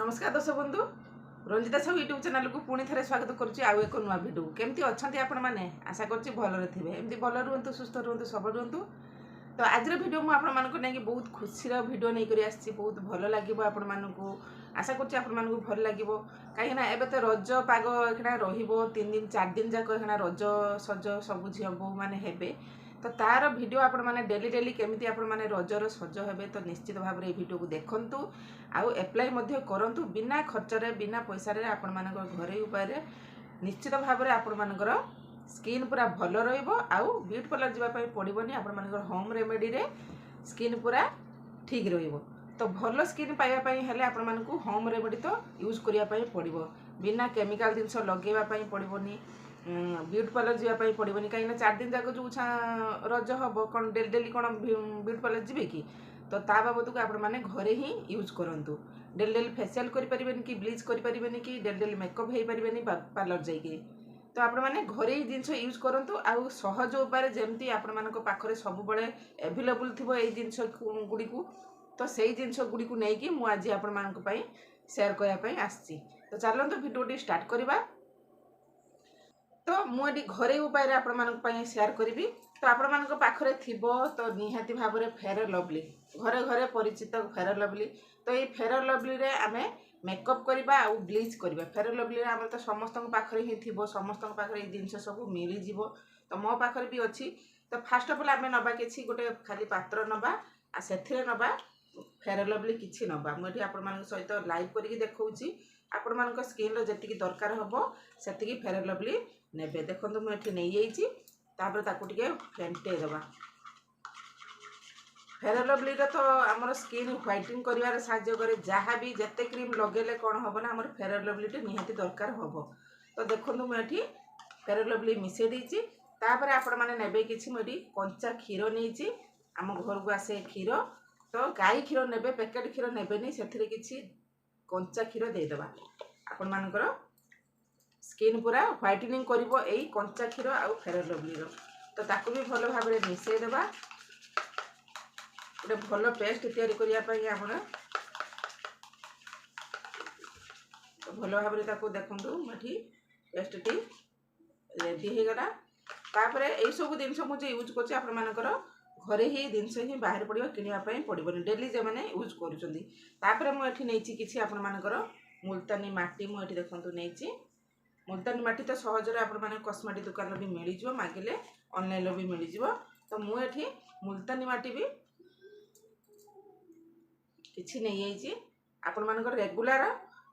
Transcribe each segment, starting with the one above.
नमस्कार दर्शक बंधु रंजिता साहू यूट्यूब चैनल को पुणी थे स्वागत करुच्ची आउ एक नुआ भिडियो केमती अच्छा आपण मैंने आशा करुच्ची भलरे थे एमती भल रुहतु सुस्थ रुहतु सबल रुहतु। तो आज भिडियो मुझे बहुत खुशी भिडियो नहीं आसी बहुत भल लगे आपण मानू आशा करुच्ची आपण मानू भल लगे कहीं एवं तो रज पाग एखना रीन दिन 4 दिन जाक रज सज सब झील बो मैंने हेबे तो तार वीडियो आपण माने डेली डेली केमिति आपण माने रजर सज हेबे तो निश्चित भाव में वीडियो को देखंतु आउ एप्लाई मध्य करंतु बिना खर्च रे बिना पैसा रे आपण मानकर घरे उपाय निश्चित भाव में आपण मानकर स्किन पूरा भल रहिबो आउ ब्यूटी पार्लर जीवा पई पड़िबोनी आपण मानकर होम रेमेडी रे स्किन पूरा ठीक रहिबो। तो भल स्किन पाइबा पई हेले आपण मानकु होम रेमेडी तो यूज करिया पई पड़िबो बिना केमिकल जिंस लगेबा पई पड़िबोनी ब्यूटी पार्लर जावाई पड़ोनी कहीं 4 दिन जाक जो रज हम कौन डेली डेली कौन ब्यूटी पार्लर जी कि तो ता बाबद को आप घरे ही यूज करूँ डेली डेली फेसियाल करें कि ब्लीच करें कि डेली डेली मेकअप हो पारे पार्लर जाकि तो आप घरे ही जिनस यूज करूँ आउ सहज उपाय जमती आपरे सब एभेलेबुल थी ये जिनस गुड़ी तो से जिनस गुड़ी को लेकिन मुझे आपण सेयार करने आसी। तो चलते भिडियो स्टार्ट करवा। तो मुझे घरे उपाय आपण सेयार करी तो आपण पाखरे थिबो तो निहाती भाव में फेयर लवली घरे घरे परिचित फेयर लवली तो ये फेयर लवली रे आमे मेकअप करवा आ ब्लीच करवा फेयर लवली रे आमे तो समस्त पाखरे ही थिबो समस्त पाखरे जिनस सब मिली जिवो तो मो पाखरे भी अच्छी। तो फास्ट ऑफ ऑल आमे नबा किछि गोटे खाली पात्र नबा आ सेथिरे नबा फेयर लवली किछि नबा मुझे आपण मान सहित लाइव करके देखौछि आपण मान स्किन रो जतिकी दरकार हबो सेतिकी फेयर लवली नेबे देखो मुझे नहीं जाइए तापर ताकू टिके फेंटे दबा फेयर लवली तो आमर स्किन व्हाइटनिंग करिवार साहाय्य करे जहाँ भी जेते क्रीम लगेले कौन हम ना आमर फेयर लवली निहाती दरकार हम। तो देखो मुझे फेयर लवली मिसई देछि तापर आपण माने नेबे किछि मुझे कंचा क्षीर नहीं आम घर को आसे क्षीर तो गाई क्षीर नेबे पैकेट क्षीर नेबेनी सेथिरे किछि कंचा क्षीर देदेबा आपण मानकर स्किन पूरा व्हाइटनिंग करिवो एई कंचा क्षीर आउ फेयर लवली रो। तो ताकू भी भल भाव में मिसई देबा गोटे भल पेस्ट तैयारी करिया पई आपण तो भल भाव में ताकू देखंतु मठी पेस्ट टी रेडी हो गला। तापर एई सब जिनस मुझे यूज करछि आपण मानकर घरे ही जिनस ही बाहर पड़िबो किनिया पई पड़िबोनी डेली जे माने यूज करूछंदी। तापर मु एठी नेछि किछि आपण मानकर मुल्तानी माटी मु एठी देखंतु नेछि मुल्तानी माटी तो सहजरे आपण माने कस्मेटिक दुकान भी मिल जिवो मागिले ऑनलाइन भी मिल जिवो। तो मु एठी मुल्तानी माटी भी किछि नै आइछि आपण मानकर रेगुलर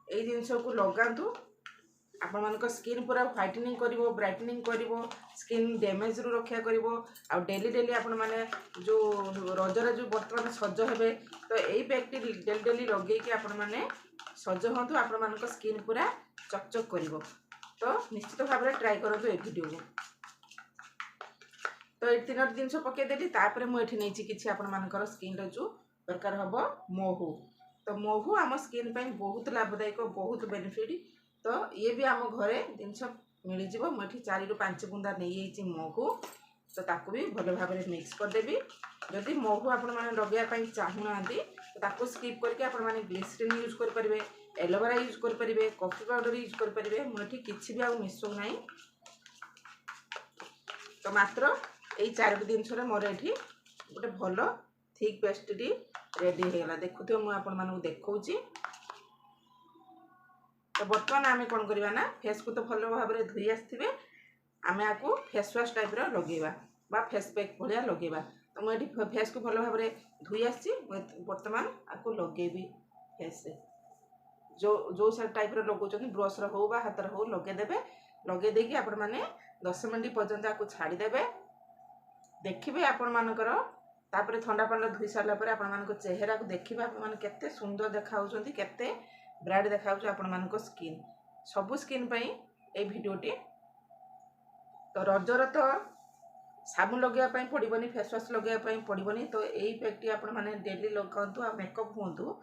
ए जिंस को लगांतु आपण मानकर स्किन पूरा व्हाइटनिंग करिवो ब्राइटनिंग करिवो स्किन डैमेज रु रक्षा करिवो आ डेली डेली आपण माने जो रजरे जो वर्तमान सज हेबे तो एई पैकटी डेली डेली लगे कि आपण माने सज होंतु आपण मानकर स्किन पूरा चकचक करिवो। तो निश्चित भाव में ट्राई करूँ ये वीडियो को। तो ये 3 जिनस पकईदेली तापर मुझे नहीं कि आपण मानकर स्किन जो दरकार हम महू तो महू आम स्किन बहुत लाभदायक बहुत बेनिफिट। तो ये भी आम घरे जिनस मिल जाव मुझे 4 ରୁ 5 बुंदा नहीं महू तो ताकू भी भल भाव में मिक्स करदेवी। जदि महू आपण मैंने लगे चाहूना तो स्किप करके आपण मैंने ग्लिसरीन यूज करेंगे एलोवेरा यूज करेंगे कॉफी पाउडर यूज करेंगे मुझे किसी भी आउ मिसो ना। तो मात्र यही 4 जिनस मोर ये गोटे भल थिक पेस्ट टी रेडी हो गला देखुए मुझे देखौछि। तो बर्तमान आम कौन करवा ना फेस को तो भल भाव में धोई आसवे आम आपको फेस वाश टाइप लगेगा बा फेस पैक भाया लगेगा। तो मुझे फेस को भल भाव में धोई आसी बर्तमान आपको लगेबी फेस जो जो सब टाइप लगुन ब्रश हो बा हाथ हो लगेदेवे लगेदेकी आपण मैंने 10 मिनट पर्यंत आपको छाड़देवे देखिए आपण मानकर तापर ठंडा पानी धोई सारापर आपण चेहरा को देखिए आप केते सुंदर देखा केते ब्राइट देखा आपण मान स्किन सबू स्किन ए भिडियोटी। तो रजर तो साबुन लगे पड़ोनी फेस वाश लगे पड़ोनी तो यही पैकटी आपण मैंने डेली लगातु आ मेकअप हूँ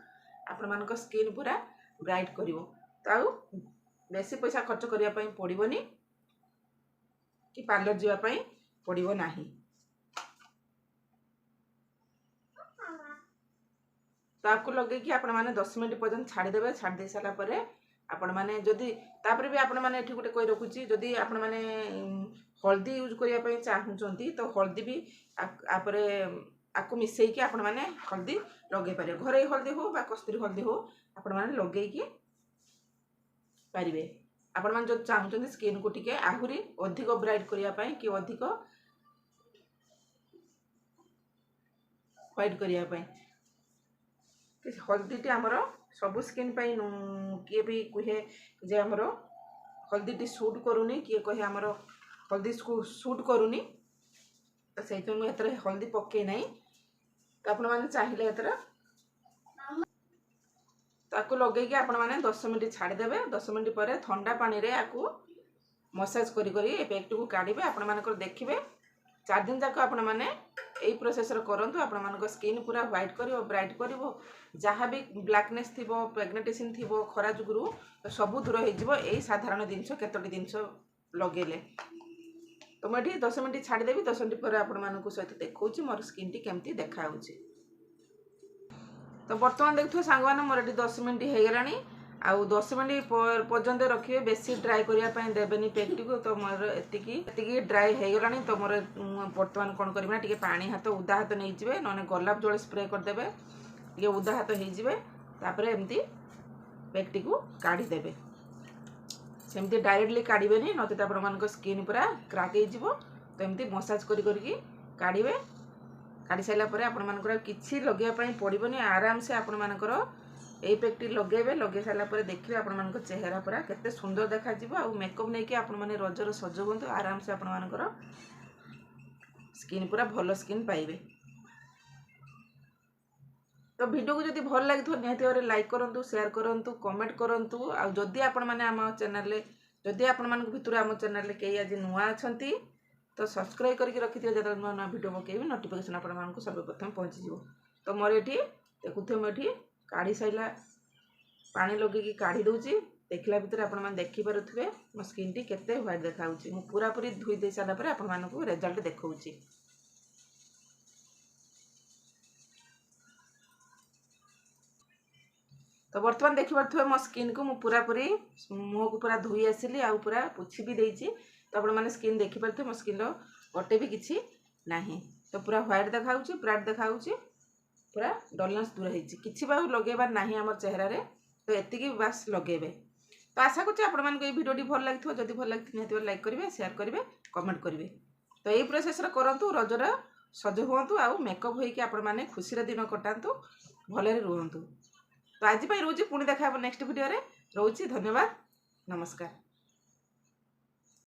आपण मान स्किन पूरा ब्राइट कर तो आउ बेसी पैसा खर्च करने पड़ोनी कि पार्लर जावाई पड़ो ना। तो आपको लगे कि आपण मैंने 10 मिनट पर्यंत छाड़ीदेवे छाड़ दे सारा पर आपण मैंने जदि तापर भी आपण मैंने गोटे कही रखुची जदि आपण मैंने हल्दी यूज करने चाहूँगी तो हल्दी भी आपरे आपको मिसईकी आपण मैंने हल्दी लगे पारे घरे हल्दी हो बा कस्तूरी हल्दी हो आपण मैंने लगेकी पारे आपण मैंने जो चाहूँ स्किन को टिके आहुरी अधिक ब्राइट करने कि अधिक व्हाइट करने हल्दी टी आमर सब स्किन किए भी कहे जे आमर हल्दी टी सूट करूनी किए कहे आमर हल्दी को सूट करूनी तो से मुझे हल्दी पकई ना तो आपण मैंने चाहिए ताकू लगे कि आपण मैंने 10 मिनट छाड़ीदेवे 10 मिनट पर ठंडा पानी रे आपको मसाज करी पैक्ट को काढ़े आपण मानक देखिए 4 दिन जाक आपण मैंने यही प्रोसेस करंतु आपण मानक स्किन पूरा व्हाइट करिवो ब्राइट करिवो जहाँ भी ब्लैकनेस थिबो पिग्मेंटेशन थिबो खरा जुगुरु सब दूर हो जिवो एई साधारण जिनस केतोटी जिनस लगेले तो मुझे 10 मिनट छाड़ीदेवी 10 मिनट पर आपण मानक सहित देखौछि मोर स्किन टी केमती देखा होछि। तो बर्तमान देखुए सांग मैंने मोर 10 मिनट हो गलानी आउ 10 मिनट पर्यंत रखिए बेसी ड्राई करने देवेनि पेक्टी को तो मोर एतिकी ड्राई हो गलानी तो मोर बर्तमान कौन करना टी पानी हाथ उदा हाथ नहीं जाए ना गोलाप जल स्प्रे करदे टे उदा हाथ होपर एमती पेक्टी को काढ़ीदेवे सेमती डायरेक्टली काढ़े नचेत आप स्किन पूरा क्रैक हो तो एमती मसाज करके काढ़े काढ़ी सारापर आपर किसी लगे पड़ोनी आराम से आपण मानकर यही पेक्टी लगे लगे सारापर देखिए आपण चेहरा पूरा केते सुंदर देखा आ मेकअप नहीं कि आपण मैंने रजर सज हूँ आराम से आपण मानकर स्किन पूरा भल स्किन पाइबे। तो वीडियो को जब भल लगी निहाती भाव लाइक करूँ शेयर करूँ कमेंट करूँ आदि आपण मैंने आम चैनल जदि आपण मान भितर आम चैनल कई आज नुआ अच्छा तो सब्सक्राइब करके रखिए जो नुआ नुआ वीडियो पकेबी नोटिफिकेशन आपको सर्वप्रथम पहुँची। तो मोर ये देखुए मुझे काढ़ी सारा पानी लगे काढ़ी दूची देखला भितर आपण मैंने देखिपे मो स्किन टी केते व्हाइट देखा मु पूरा पूरी धोई दे सारापर आपण रिजल्ट देखौछि। तो बर्तमान देखिपे मो स्किन को मु पूरा पूरी मुँह को पूरा धोई आसिली आ पूरा पोछि भी देइछि तो आपण मैंने स्किन देखिपे मो स्किन गोटे भी किसी ना तो पूरा व्हाइट देखा ब्राइट देखा पूरा डलनेस दूर होती किसी भी लगेबार ना आम चेहरा रे तो एतिकी बास लगेबे। तो आशा करछि आपण मानक भिडियोटी भल लगी जदि भल लगी निहाती लाइक करेंगे शेयर करेंगे कमेंट करेंगे। तो यही प्रोसेस करूँ रजर सज हुआ आउ मेकअप होइकि आपण माने खुशी दिन कटातु भलरे रुहतु। तो आज रोचे पुणी देखा नेक्स्ट वीडियो रे रोची धन्यवाद नमस्कार।